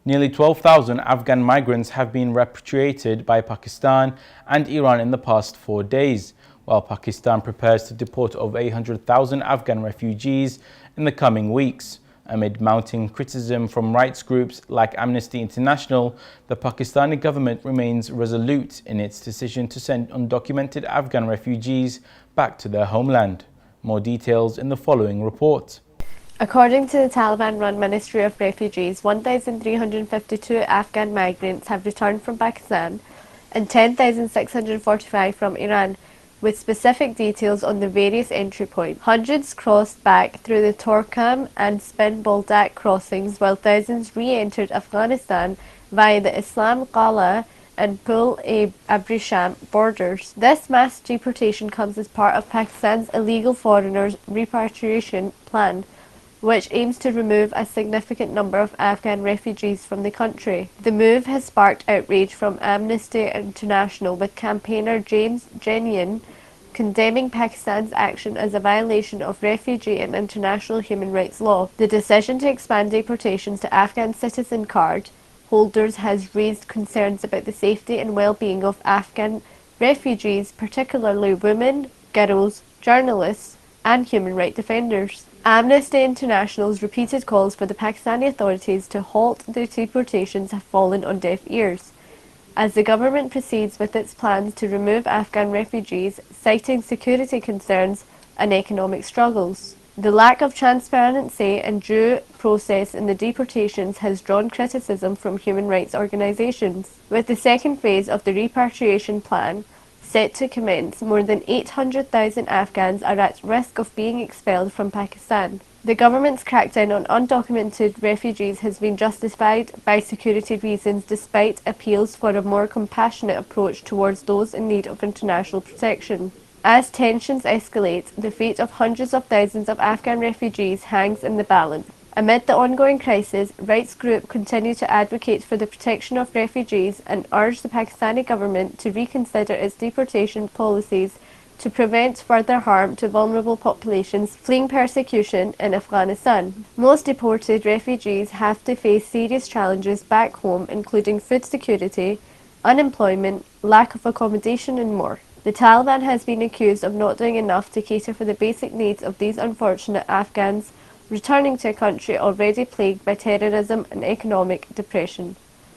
Nearly 12,000 Afghan migrants have been repatriated by Pakistan and Iran in the past 4 days, while Pakistan prepares to deport over 800,000 Afghan refugees in the coming weeks. Amid mounting criticism from rights groups like Amnesty International, the Pakistani government remains resolute in its decision to send undocumented Afghan refugees back to their homeland. More details in the following report. According to the Taliban-run Ministry of Refugees, 1,352 Afghan migrants have returned from Pakistan and 10,645 from Iran, with specific details on the various entry points. Hundreds crossed back through the Torkham and Spin Boldak crossings, while thousands re-entered Afghanistan via the Qala and Pul-e Abrisham borders. This mass deportation comes as part of Pakistan's illegal foreigners repatriation plan, which aims to remove a significant number of Afghan refugees from the country. The move has sparked outrage from Amnesty International, with campaigner James Genian condemning Pakistan's action as a violation of refugee and international human rights law. The decision to expand deportations to Afghan citizen card holders has raised concerns about the safety and well-being of Afghan refugees, particularly women, girls, journalists, and human rights defenders. Amnesty International's repeated calls for the Pakistani authorities to halt the deportations have fallen on deaf ears, as the government proceeds with its plans to remove Afghan refugees, citing security concerns and economic struggles. The lack of transparency and due process in the deportations has drawn criticism from human rights organisations. With the second phase of the repatriation plan set to commence, more than 800,000 Afghans are at risk of being expelled from Pakistan. The government's crackdown on undocumented refugees has been justified by security reasons, despite appeals for a more compassionate approach towards those in need of international protection. As tensions escalate, the fate of hundreds of thousands of Afghan refugees hangs in the balance. Amid the ongoing crisis, rights groups continue to advocate for the protection of refugees and urge the Pakistani government to reconsider its deportation policies to prevent further harm to vulnerable populations fleeing persecution in Afghanistan. Most deported refugees have to face serious challenges back home, including food security, unemployment, lack of accommodation, and more. The Taliban has been accused of not doing enough to cater for the basic needs of these unfortunate Afghans returning to a country already plagued by terrorism and economic depression.